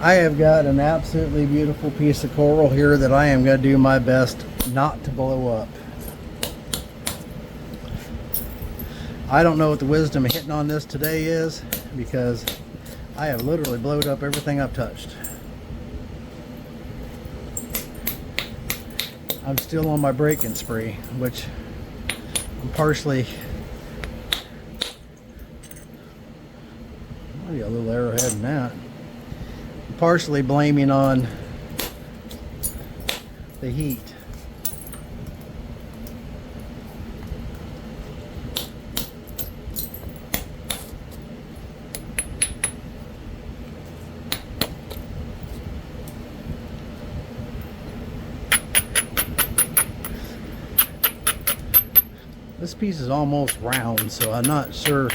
I have got an absolutely beautiful piece of coral here that I am going to do my best not to blow up. I don't know what the wisdom of hitting on this today is, because I have literally blowed up everything I've touched. I'm still on my breaking spree, which I'm partially... Maybe a little arrowhead in that. I'm partially blaming on the heat. This piece is almost round, so I'm not sure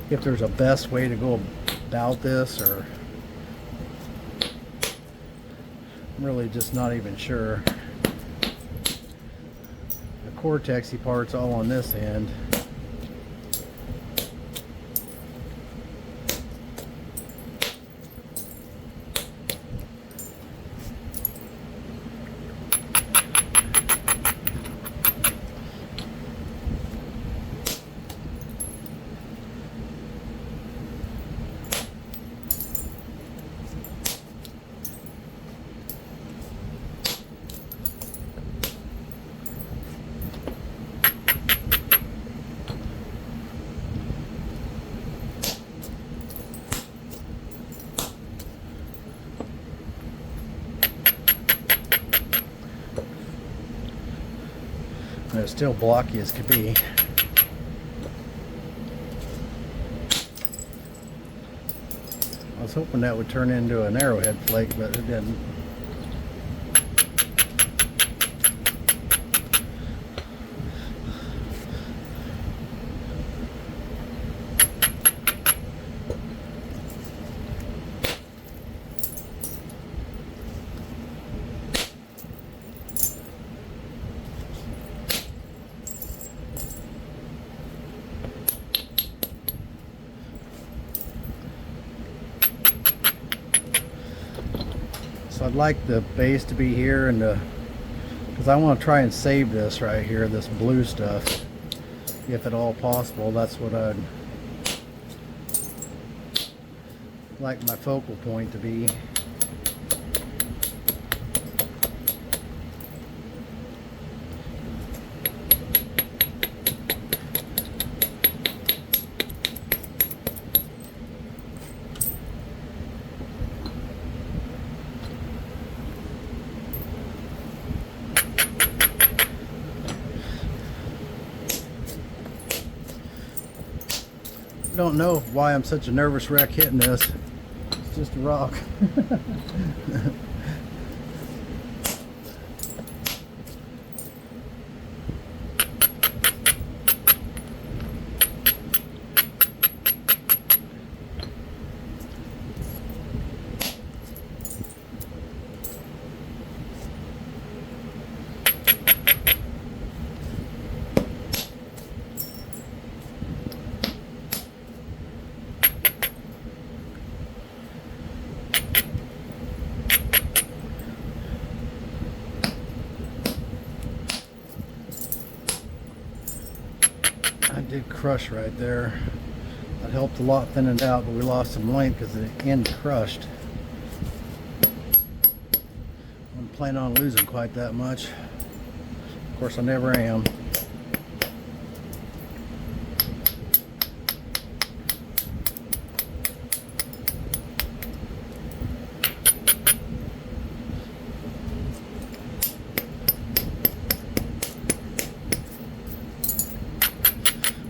if there's a best way to go about this, or I'm really just not even sure. The cortexy part's all on this end. And it's still blocky as could be. I was hoping that would turn into an arrowhead flake, but it didn't. So I'd like the base to be here, and because I want to try and save this right here, this blue stuff, if at all possible. That's what I'd like my focal point to be. Don't know why I'm such a nervous wreck hitting this. It's just a rock. Did crush right there. That helped a lot thinning it out, but we lost some length because the end crushed. I'm planning on losing quite that much. Of course, I never am.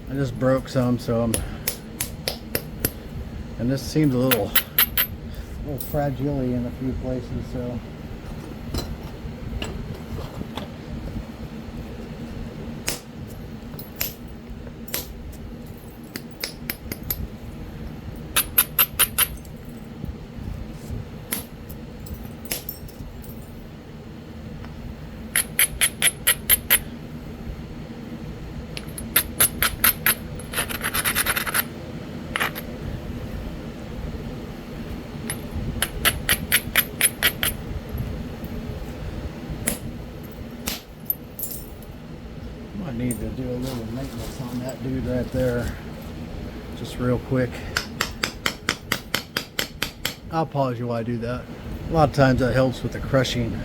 I just broke some, so and this seems a little fragility in a few places, so need to do a little maintenance on that dude right there. Just real quick. I'll pause you while I do that. A lot of times that helps with the crushing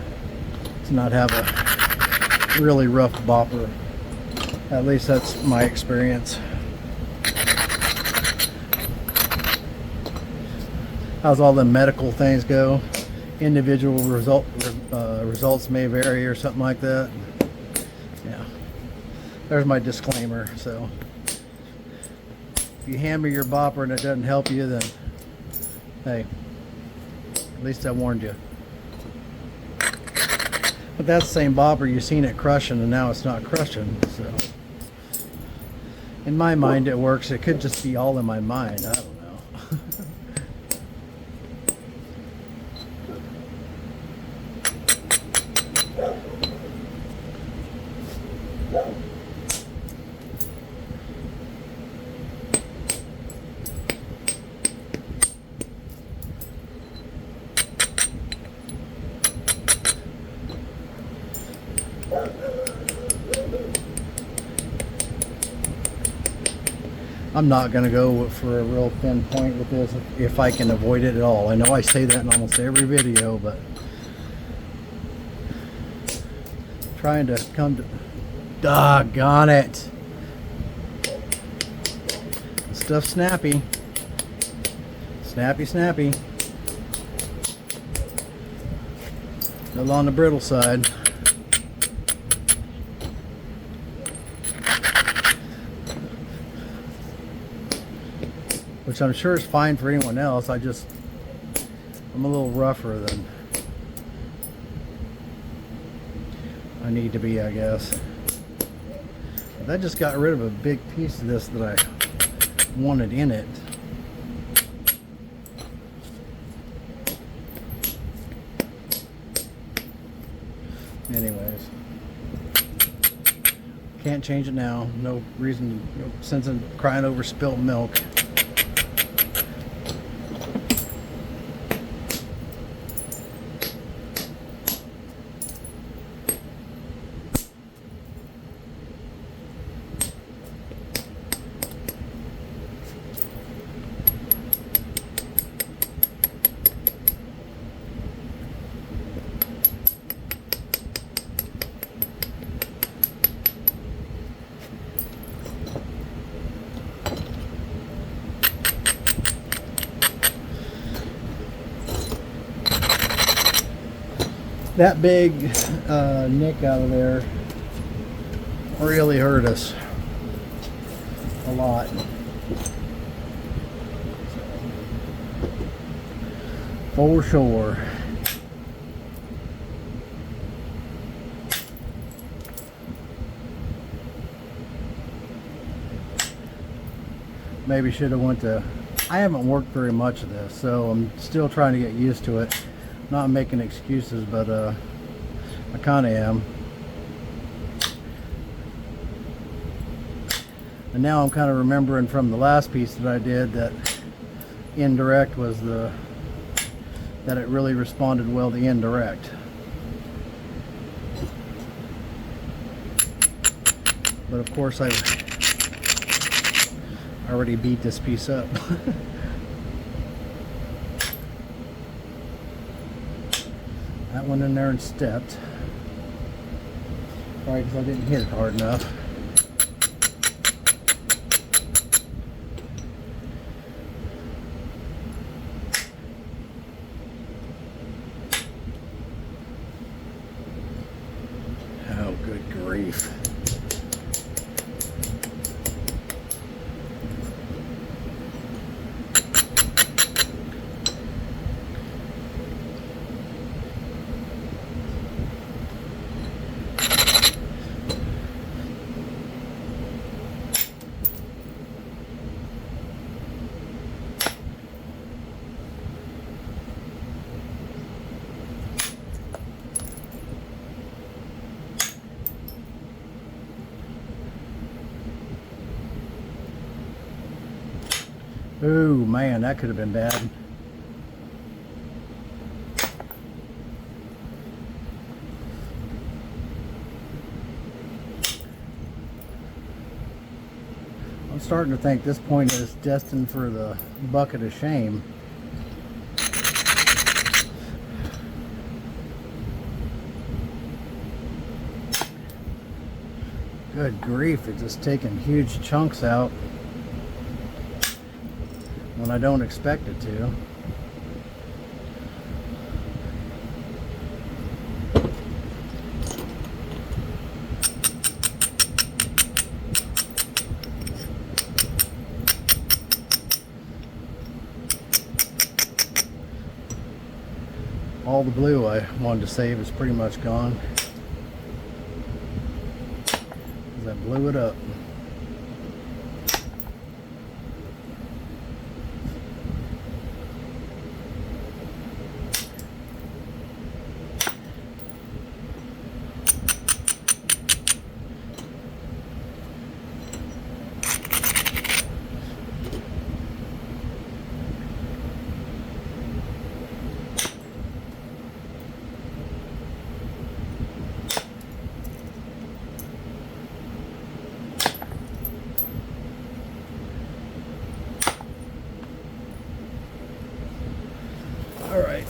to not have a really rough bopper. At least that's my experience. How's all the medical things go? Individual results may vary or something like that. Yeah. There's my disclaimer. So if you hand me your bopper and it doesn't help you, then hey, at least I warned you. But that's the same bopper you've seen it crushing, and now it's not crushing. So in my mind it works. It could just be all in my mind. I don't know. I'm not going to go for a real thin point with this if I can avoid it at all. I know I say that in almost every video, but trying to come to... Doggone it! Stuff's snappy. Snappy, snappy. A little on the brittle side. Which I'm sure is fine for anyone else. I'm a little rougher than I need to be, I guess. But that just got rid of a big piece of this that I wanted in it. Anyways, can't change it now. No reason, no sense in crying over spilt milk. That big nick out of there really hurt us a lot. For sure. Maybe should have went to... I haven't worked very much of this, so I'm still trying to get used to it. Not making excuses, but I kind of am. And now I'm kind of remembering from the last piece that I did that indirect was that it really responded well to indirect. But of course I already beat this piece up. That went in there and stepped. Probably because I didn't hit it hard enough. Oh, good grief. Oh man, that could have been bad. I'm starting to think this point is destined for the bucket of shame. Good grief, it's just taking huge chunks out when I don't expect it to. All the blue I wanted to save is pretty much gone, because I blew it up. All right.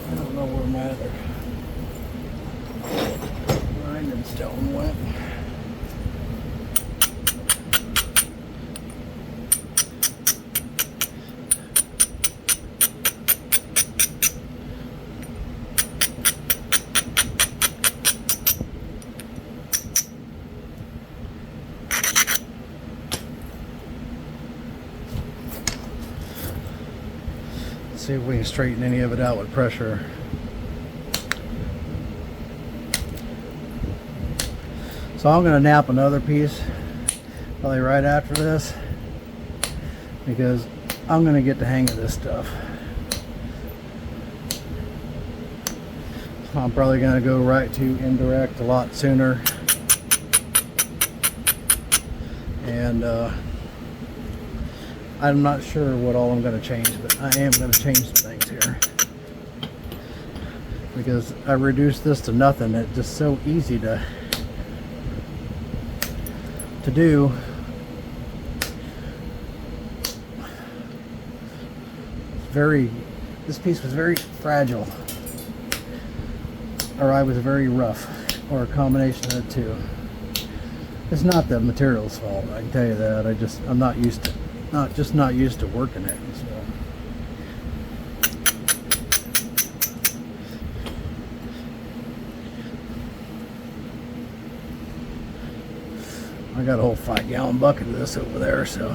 I don't know where my other grinding stone went. See if we can straighten any of it out with pressure. So I'm going to nap another piece probably right after this, because I'm going to get the hang of this stuff. I'm probably going to go right to indirect a lot sooner, and I'm not sure what all I'm going to change, but I am going to change some things here, because I reduced this to nothing. It's just so easy to do. This piece was very fragile, or I was very rough, or a combination of the two. It's not the material's fault, I can tell you that. I'm not used to not used to working it. So I got a whole 5-gallon bucket of this over there, so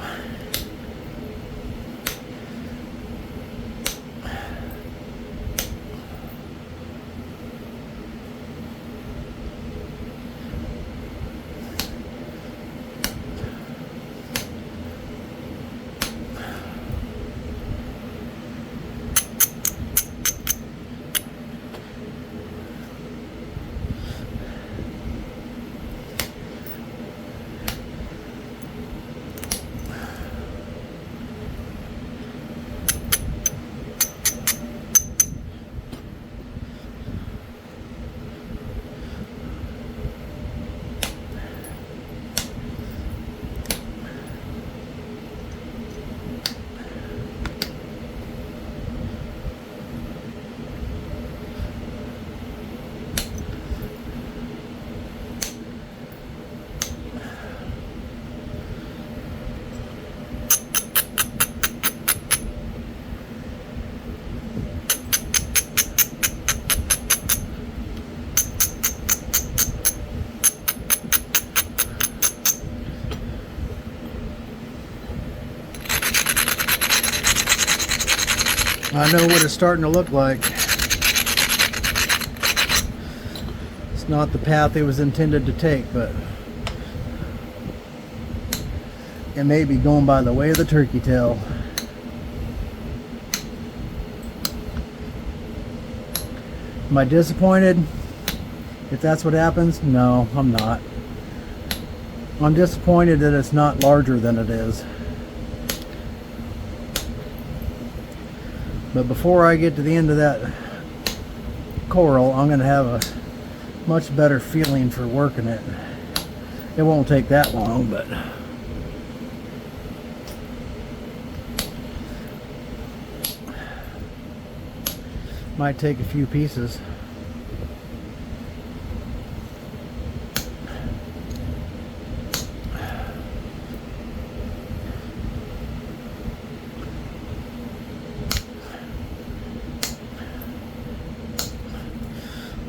I know what it's starting to look like. It's not the path it was intended to take, but it may be going by the way of the turkey tail. Am I disappointed if that's what happens? No, I'm not. I'm disappointed that it's not larger than it is. But before I get to the end of that coral, I'm going to have a much better feeling for working it. It won't take that long, but might take a few pieces.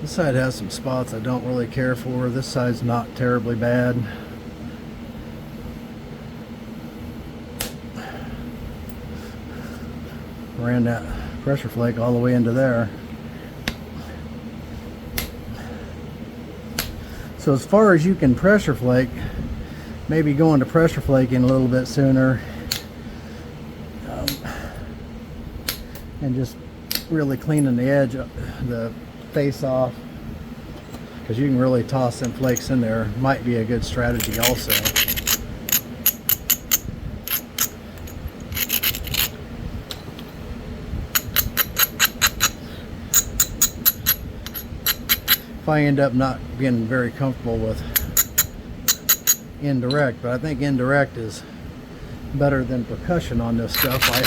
This side has some spots I don't really care for. This side's not terribly bad. Ran that pressure flake all the way into there. So as far as you can pressure flake, maybe going to pressure flaking a little bit sooner, and just really cleaning the edge, the face off, because you can really toss some flakes in there. Might be a good strategy also. If I end up not being very comfortable with indirect, but I think indirect is better than percussion on this stuff. I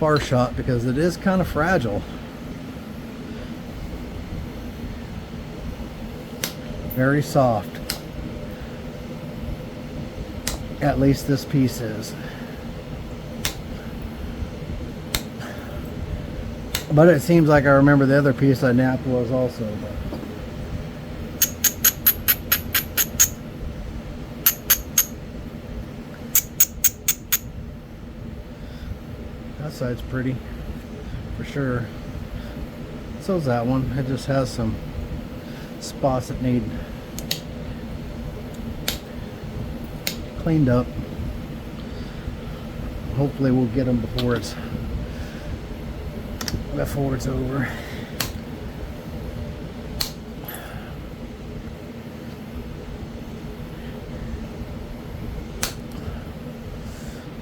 far shot because it is kind of fragile. Very soft. At least this piece is. But it seems like I remember the other piece I napped was also. That side's pretty, for sure. So's that one. It just has some spots that need cleaned up. Hopefully we'll get them before it's over.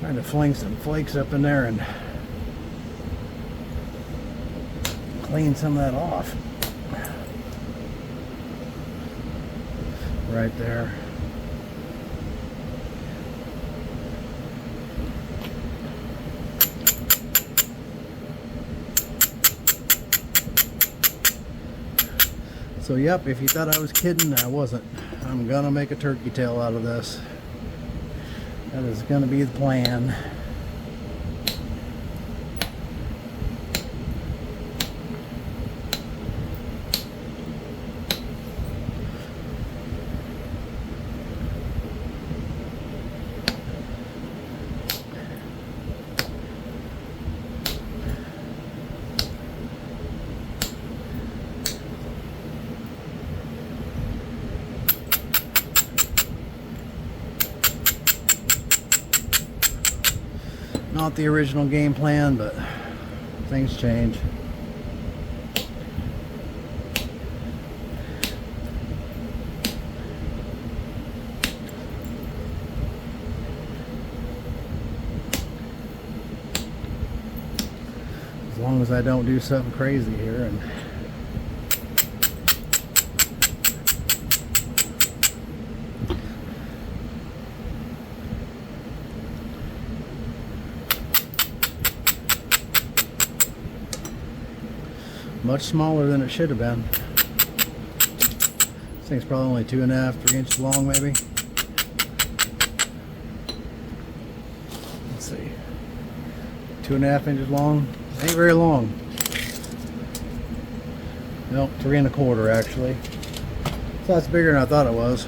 Trying to fling some flakes up in there and clean some of that off. Right there. So yep, if you thought I was kidding, I wasn't. I'm gonna make a turkey tail out of this. That is gonna be the plan. Not the original game plan, but things change. As long as I don't do something crazy here and much smaller than it should have been. This thing's probably only 2.5, 3 inches long, maybe. Let's see, 2.5 inches long. Ain't very long. Nope, 3 1/4 actually. So that's bigger than I thought it was.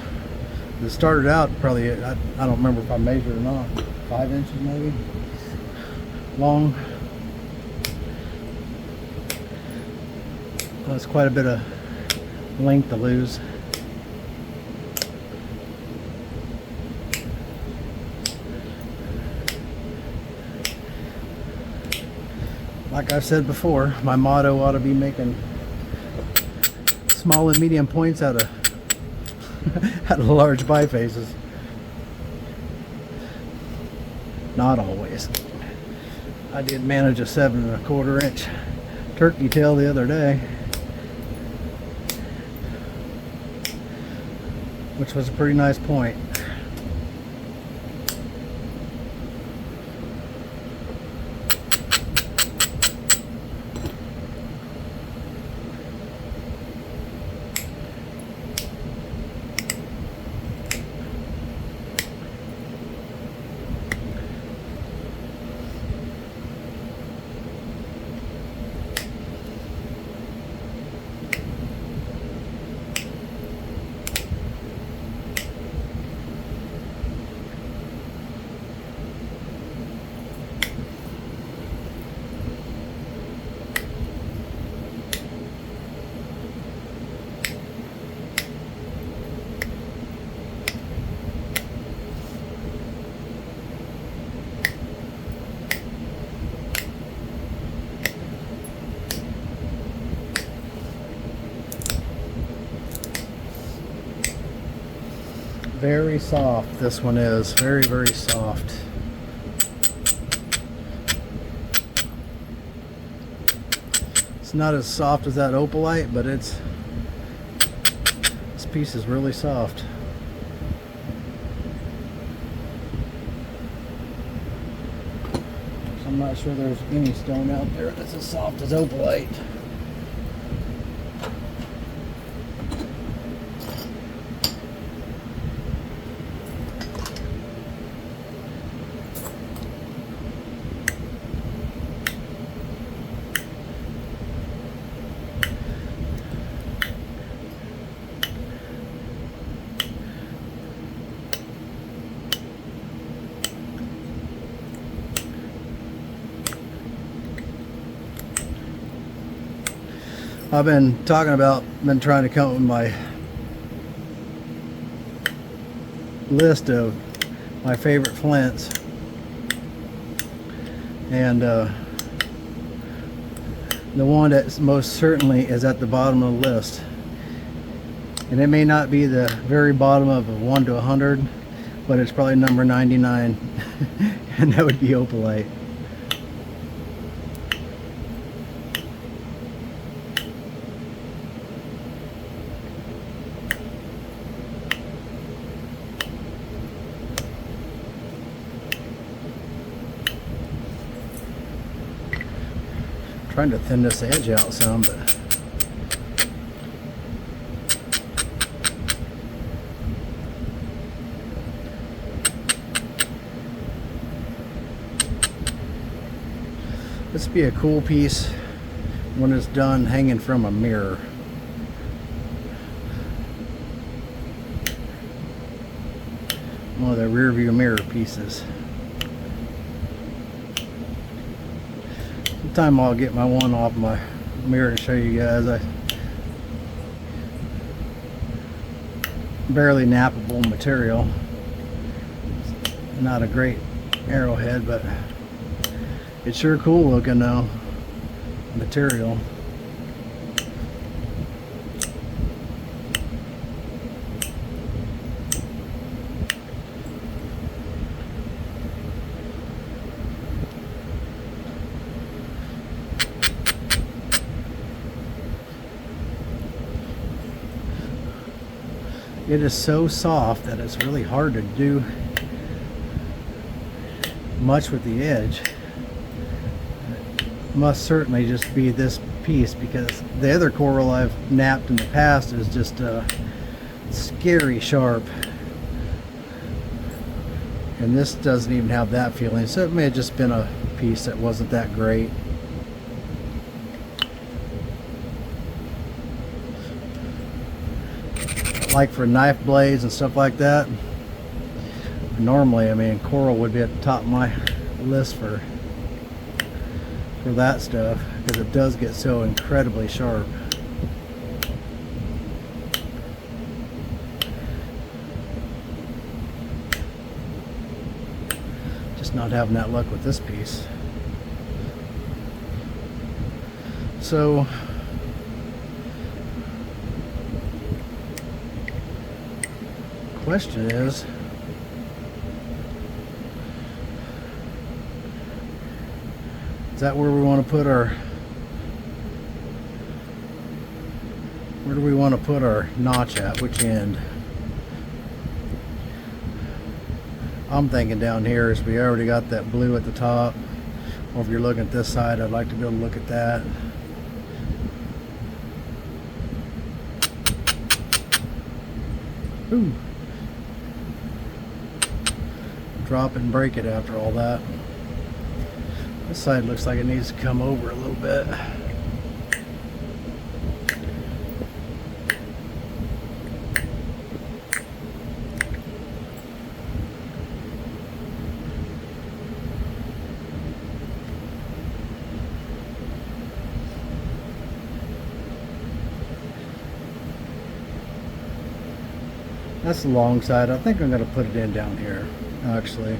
It started out probably, I don't remember if I measured or not, 5 inches maybe long. That's quite a bit of length to lose. Like I've said before, my motto ought to be making small and medium points out of out of large bifaces. Not always. I did manage a 7¼ inch turkey tail the other day, which was a pretty nice point. Very soft, this one is. Very, very soft. It's not as soft as that opalite, but this piece is really soft. So I'm not sure there's any stone out there that's as soft as opalite. I've been trying to come up with my list of my favorite flints, and the one that most certainly is at the bottom of the list, and it may not be the very bottom of a 1 to 100, but it's probably number 99, and that would be opalite. Trying to thin this edge out some, but this would be a cool piece when it's done hanging from a mirror. One of the rear view mirror pieces. Sometime I'll get my one off my mirror to show you guys. Barely nappable material. Not a great arrowhead, but it's sure cool looking though. Material. It is so soft that it's really hard to do much with the edge. It must certainly just be this piece, because the other coral I've napped in the past is just scary sharp, and this doesn't even have that feeling, so it may have just been a piece that wasn't that great. Like for knife blades and stuff like that, normally, I mean, coral would be at the top of my list for that stuff, because it does get so incredibly sharp. Just not having that luck with this piece. So question is, that where we want to put our, where do we want to put our notch at? Which end? I'm thinking down here, as we already got that blue at the top. Or if you're looking at this side, I'd like to be able to look at that. Ooh. Drop it and break it after all that. This side looks like it needs to come over a little bit. That's the long side. I think I'm going to put it in down here, actually.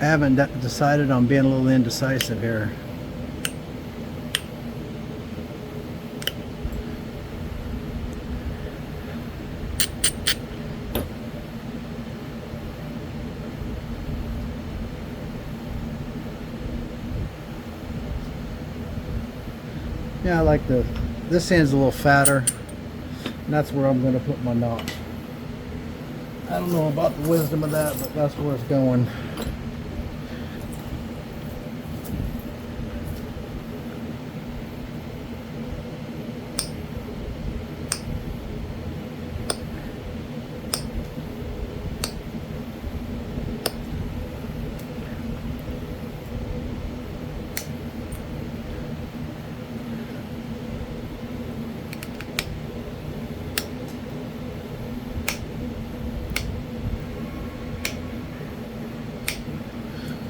I haven't decided on being a little indecisive here. Yeah, I like this end's a little fatter, and that's where I'm going to put my notch. I don't know about the wisdom of that, but that's where it's going.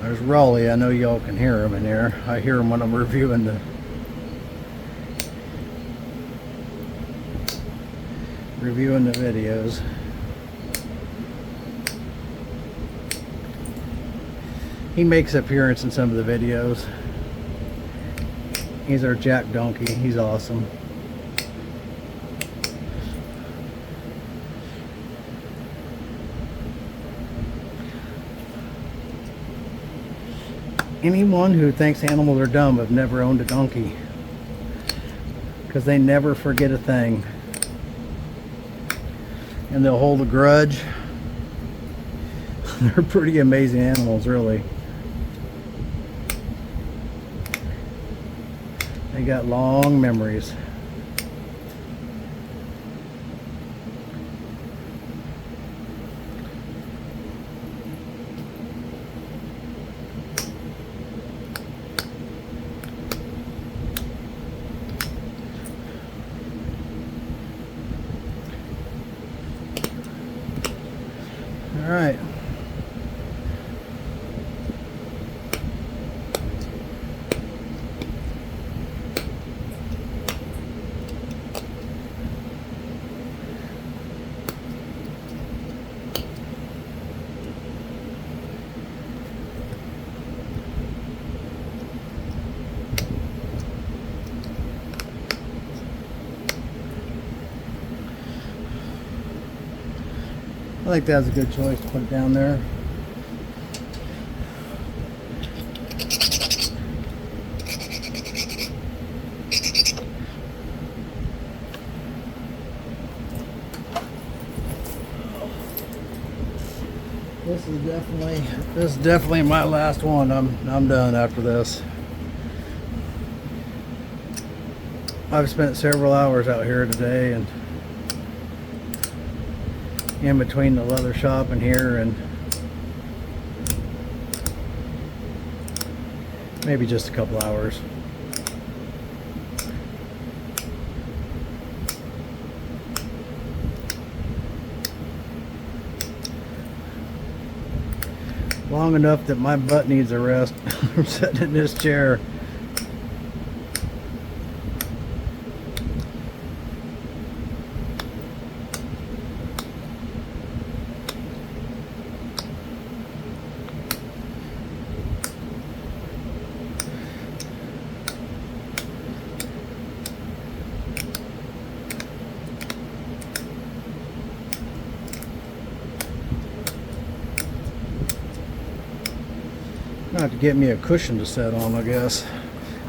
There's Raleigh. I know y'all can hear him in there. I hear him when I'm reviewing the videos. He makes an appearance in some of the videos. He's our Jack Donkey. He's awesome. Anyone who thinks animals are dumb have never owned a donkey, because they never forget a thing, and they'll hold a grudge. They're pretty amazing animals, really. They got long memories. All right. I think that's a good choice to put it down there. This is definitely my last one. I'm done after this. I've spent several hours out here today, and in between the leather shop and here, and maybe just a couple hours. Long enough that my butt needs a rest from sitting in this chair. I have to get me a cushion to set on, I guess.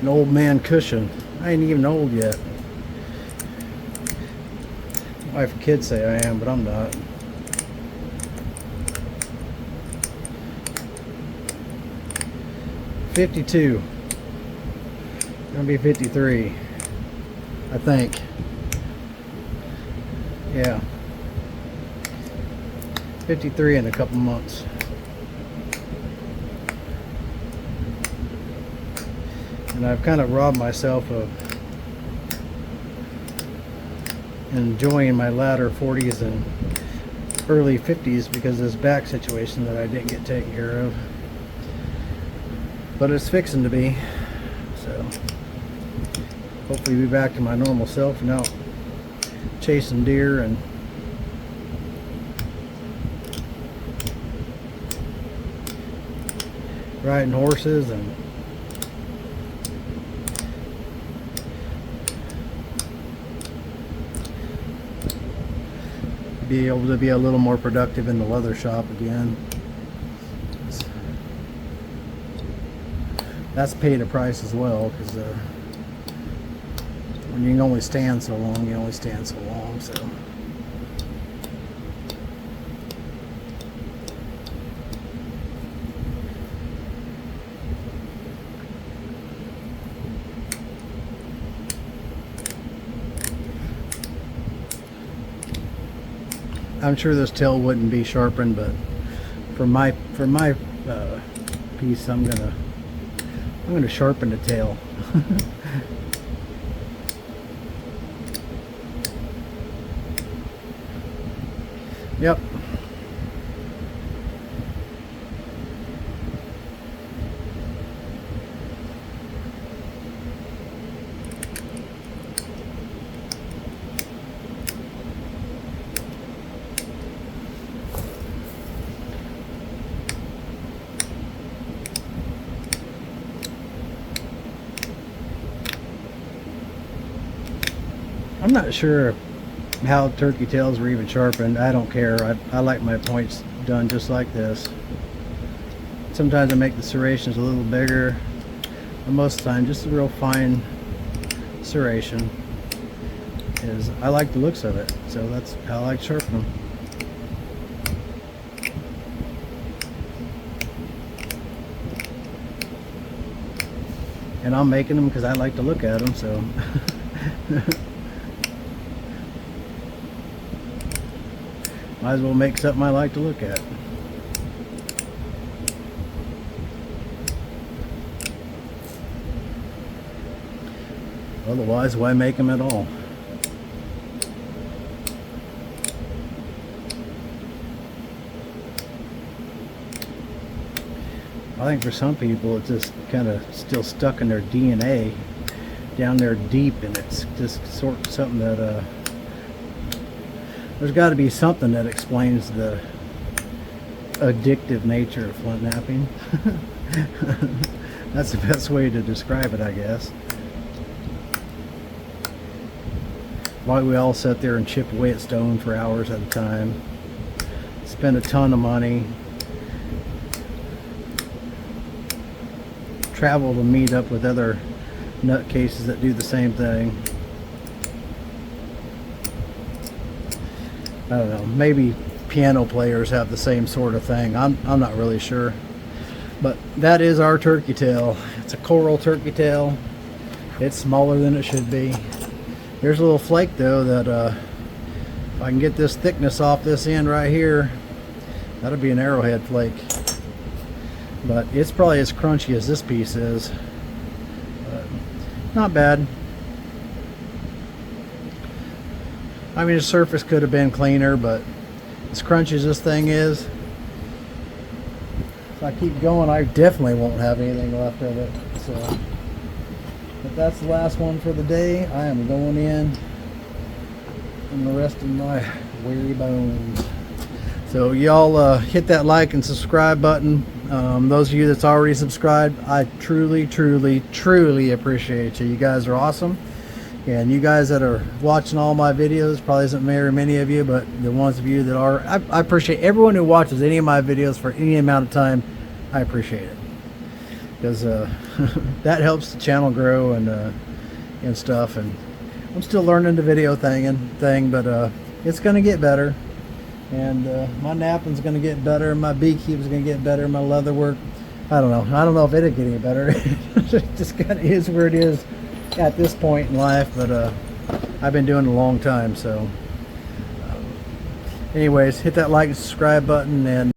An old man cushion. I ain't even old yet. My wife and kids say I am, but I'm not. $52. Gonna be 53, I think. Yeah, 53 in a couple months. And I've kind of robbed myself of enjoying my latter 40s and early 50s because of this back situation that I didn't get taken care of. But it's fixing to be, so hopefully be back to my normal self and out chasing deer and riding horses and be able to be a little more productive in the leather shop again. That's paid a price as well, because when you can only stand so long, you only stand so long. So I'm sure this tail wouldn't be sharpened, but for my piece, I'm gonna sharpen the tail. Yep. I'm not sure how turkey tails were even sharpened. I don't care. I like my points done just like this. Sometimes I make the serrations a little bigger, but most of the time just a real fine serration. I like the looks of it, so that's how I like to sharpen them. And I'm making them because I like to look at them, so might as well make something I like to look at. Otherwise, why make them at all? I think for some people it's just kind of still stuck in their DNA down there deep, and it's just sort of something that there's got to be something that explains the addictive nature of flintknapping. That's the best way to describe it, I guess. Why we all sit there and chip away at stone for hours at a time, spend a ton of money, travel to meet up with other nutcases that do the same thing. I don't know, maybe piano players have the same sort of thing. I'm not really sure. But that is our turkey tail. It's a coral turkey tail. It's smaller than it should be. Here's a little flake though that if I can get this thickness off this end right here, that'll be an arrowhead flake. But it's probably as crunchy as this piece is. But not bad. I mean, the surface could have been cleaner, but as crunchy as this thing is, if I keep going, I definitely won't have anything left of it. So, but that's the last one for the day. I am going in and the rest of my weary bones. So y'all hit that like and subscribe button. Those of you that's already subscribed, I truly appreciate you. You guys are awesome. And you guys that are watching all my videos, probably isn't very many of you, but the ones of you that are, I appreciate everyone who watches any of my videos for any amount of time. I appreciate it. because that helps the channel grow and stuff. And I'm still learning the video thing, but it's gonna get better. And my napping's gonna get better, my beekeeping's gonna get better, my leather work, I don't know if it'll get any better. It just kind of is where it is at this point in life, but I've been doing it a long time. So anyways, hit that like and subscribe button, and